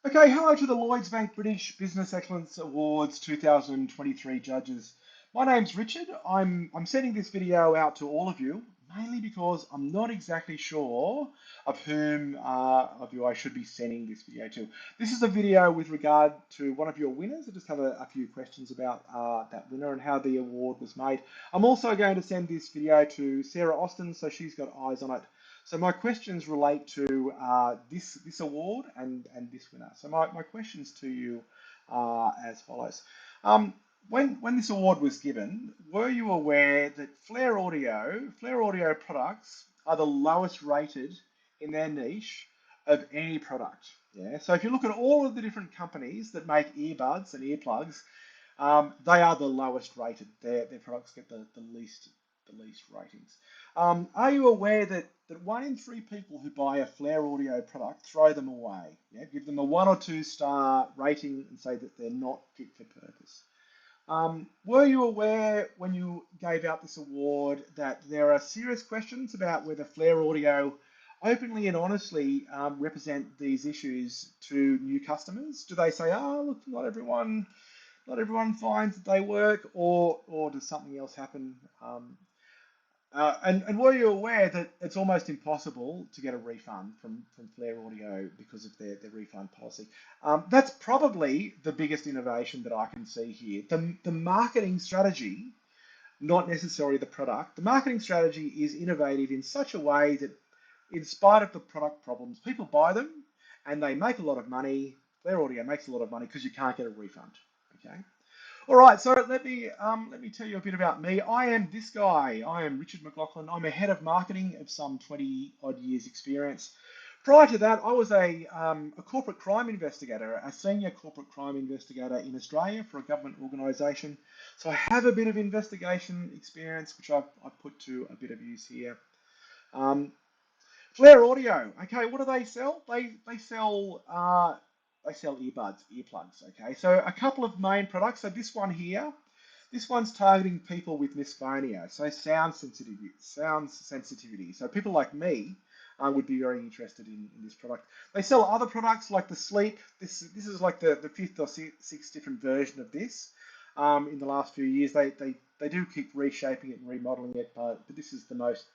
Okay, hello to the Lloyds Bank British Business Excellence Awards 2023 judges. My name's Richard. I'm sending this video out to all of you, mainly because I'm not exactly sure of whom of you I should be sending this video to. This is a video with regard to one of your winners. I just have a few questions about that winner and how the award was made. I'm also going to send this video to Sarah Austin, so she's got eyes on it. So my questions relate to this award and this winner. So my questions to you are as follows. Um, when this award was given, were you aware that Flare Audio products are the lowest rated in their niche of any product? Yeah. So if you look at all of the different companies that make earbuds and earplugs, they are the lowest rated. Their products get the least ratings. Are you aware that 1 in 3 people who buy a Flare Audio product throw them away? Yeah, give them a 1 or 2 star rating and say that they're not fit for purpose. Were you aware when you gave out this award that there are serious questions about whether Flare Audio openly and honestly represent these issues to new customers? Do they say, oh, look, not everyone finds that they work, or does something else happen? And were you aware that it's almost impossible to get a refund from Flare Audio because of their refund policy? That's probably the biggest innovation that I can see here. The marketing strategy, not necessarily the product, the marketing strategy is innovative in such a way that in spite of the product problems, people buy them and they make a lot of money. Flare Audio makes a lot of money because you can't get a refund. Okay. All right, so let me tell you a bit about me. I am this guy. I am Richard McLaughlin. I'm a head of marketing of some 20 odd years experience. Prior to that, I was a corporate crime investigator, a senior corporate crime investigator in Australia for a government organisation. So I have a bit of investigation experience, which I've put to a bit of use here. Um, Flare Audio. Okay, what do they sell? They sell earbuds, earplugs. Okay, so a couple of main products. So this one here, this one's targeting people with dysphonia, so sound sensitivity. So people like me would be very interested in this product. They sell other products like the sleep. This is like the fifth or sixth different version of this. In the last few years, they do keep reshaping it and remodeling it, but this is the most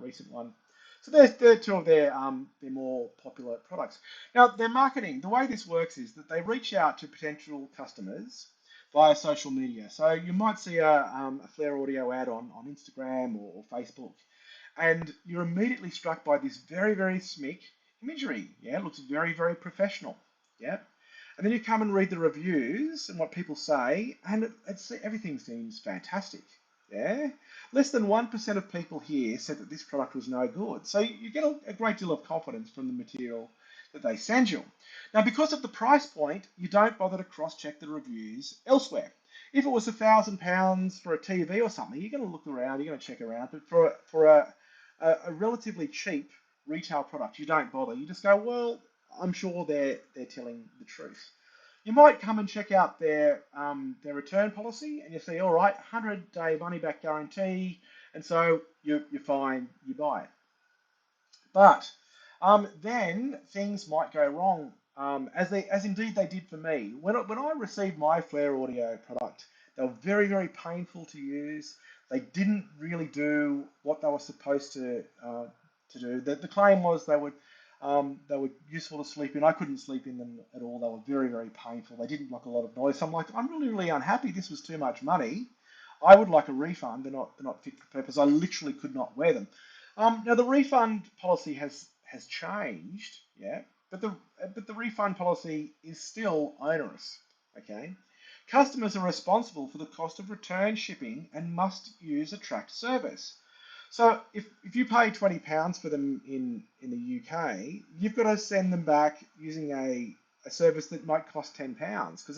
recent one. So they're two of their more popular products. Now, their marketing, the way this works is that they reach out to potential customers via social media. So you might see a Flare Audio ad on Instagram or Facebook, and you're immediately struck by this very, very slick imagery. Yeah, it looks very, very professional. Yeah. And then you come and read the reviews and what people say, and everything seems fantastic. Yeah. Less than 1% of people here said that this product was no good. So you get a great deal of confidence from the material that they send you. Now, because of the price point, you don't bother to cross-check the reviews elsewhere. If it was £1,000 for a TV or something, you're going to look around, you're going to check around. But for a relatively cheap retail product, you don't bother. You just go, well, I'm sure they're telling the truth. You might come and check out their return policy, and you see, all right, 100-day money back guarantee, and so you're fine, you buy it. But then things might go wrong, as indeed they did for me. When I received my Flare Audio product, they were very, very painful to use. They didn't really do what they were supposed to do. The claim was they were useful to sleep in. I couldn't sleep in them at all. They were very, very painful. They didn't block a lot of noise. So I'm like, I'm really, really unhappy. This was too much money. I would like a refund. They're not fit for purpose. I literally could not wear them. Now the refund policy has changed, yeah, but the refund policy is still onerous. Okay, customers are responsible for the cost of return shipping and must use a tracked service. So if you pay £20 for them in the UK, you've got to send them back using a service that might cost £10 because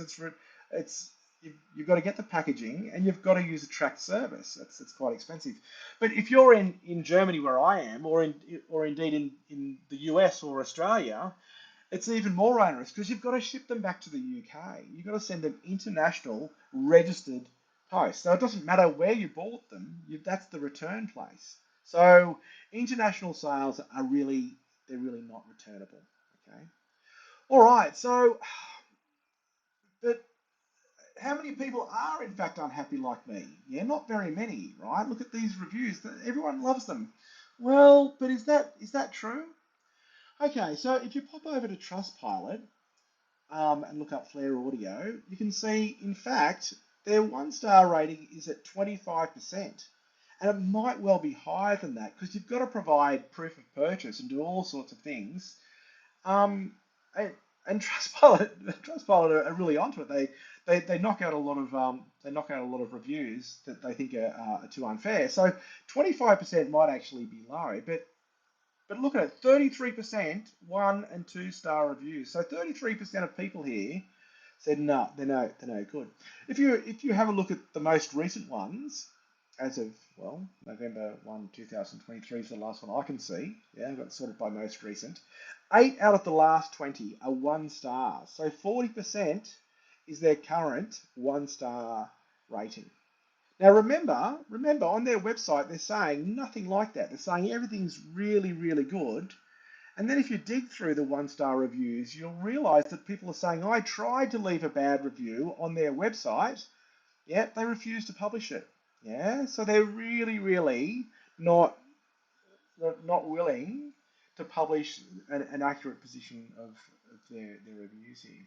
it's you've got to get the packaging and you've got to use a tracked service. It's quite expensive. But if you're in Germany where I am, or indeed in the US or Australia, it's even more onerous because you've got to ship them back to the UK. You've got to send them international registered post. So it doesn't matter where you bought them, that's the return place. So international sales are really, they're really not returnable. Okay. All right, so, but how many people are in fact unhappy like me? Yeah, not very many, right? Look at these reviews. Everyone loves them. Well, but is that true? Okay, so if you pop over to Trustpilot and look up Flare Audio, you can see, in fact, their one-star rating is at 25%. And it might well be higher than that because you've got to provide proof of purchase and do all sorts of things. Um, and, and Trustpilot are really onto it. They knock out a lot of reviews that they think are too unfair. So 25% might actually be low, but look at it, 33% one and two star reviews. So 33% of people here said no, they're no good. If you have a look at the most recent ones, as of well November 1, 2023 is the last one I can see. Yeah, I've got it sorted by most recent. 8 out of the last 20 are one star. So 40% is their current one star rating. Now remember on their website they're saying nothing like that. They're saying everything's really, really good. And then if you dig through the one-star reviews, you'll realize that people are saying, I tried to leave a bad review on their website, yet they refuse to publish it. Yeah, so they're really, really not willing to publish an accurate position of their reviews here.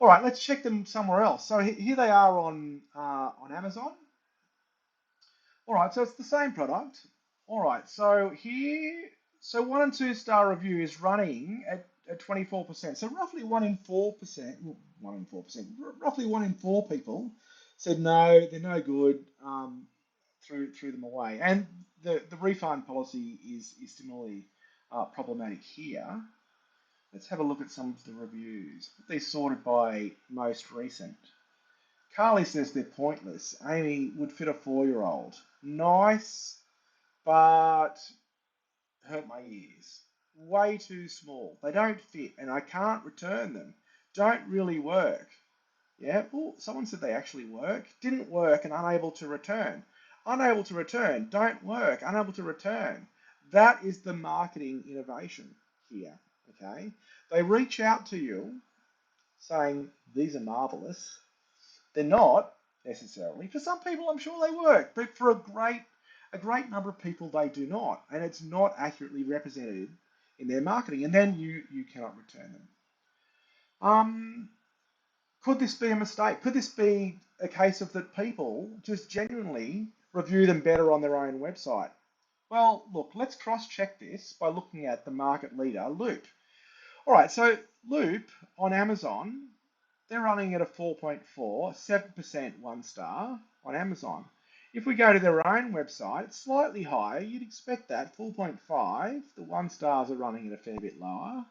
All right, let's check them somewhere else. So here they are on Amazon. All right, so it's the same product. All right, so here, so one and two star review is running at 24%. So roughly 1 in 4%, 1 in 4%, roughly 1 in 4 people said no, they're no good, threw them away. And the refund policy is similarly problematic here. Let's have a look at some of the reviews. They're sorted by most recent. Carly says they're pointless. Amy would fit a 4-year-old. Nice, but hurt my ears. Way too small. They don't fit and I can't return them. Don't really work. Yeah, oh, someone said they actually work. Didn't work and unable to return. Unable to return. Don't work. Unable to return. That is the marketing innovation here. Okay. They reach out to you saying, these are marvelous. They're not necessarily. For some people, I'm sure they work, but for a great number of people, they do not, and it's not accurately represented in their marketing, and then you cannot return them. Could this be a mistake? Could this be a case of that people just genuinely review them better on their own website? Well, look, let's cross-check this by looking at the market leader, Loop. All right, so Loop on Amazon, they're running at a 4.4, 7% one star on Amazon. If we go to their own website, it's slightly higher. You'd expect that, 4.5. The one stars are running at a fair bit lower.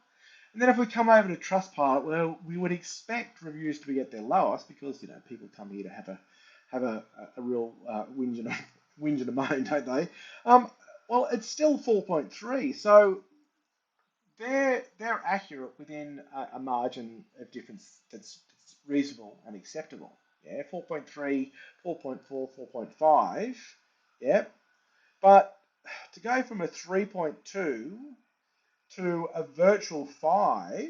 And then if we come over to Trustpilot, well, we would expect reviews to be at their lowest because, people come here to have a real whinge and a moan, don't they? Well, it's still 4.3. So they're accurate within a margin of difference that's reasonable and acceptable. Yeah, 4.3, 4.4, 4.5. Yeah, but to go from a 3.2 to a virtual 5,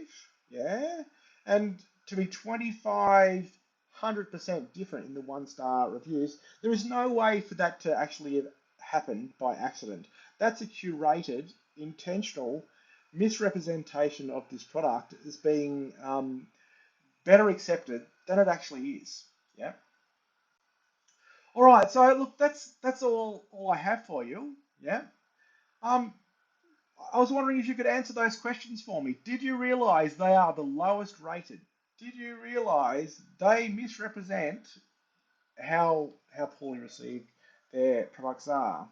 yeah, and to be 2,500% different in the one-star reviews, there is no way for that to actually have happened by accident. That's a curated, intentional misrepresentation of this product as being better accepted than it actually is. Yeah. All right. So look, that's all I have for you. Yeah. Um, I was wondering if you could answer those questions for me. Did you realize they are the lowest rated? Did you realize they misrepresent how poorly received their products are?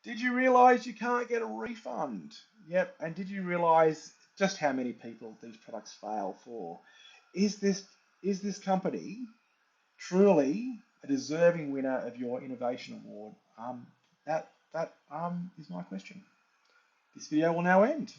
Did you realize you can't get a refund? Yep. And did you realize just how many people these products fail for? Is this company truly a deserving winner of your innovation award? That is my question. This video will now end.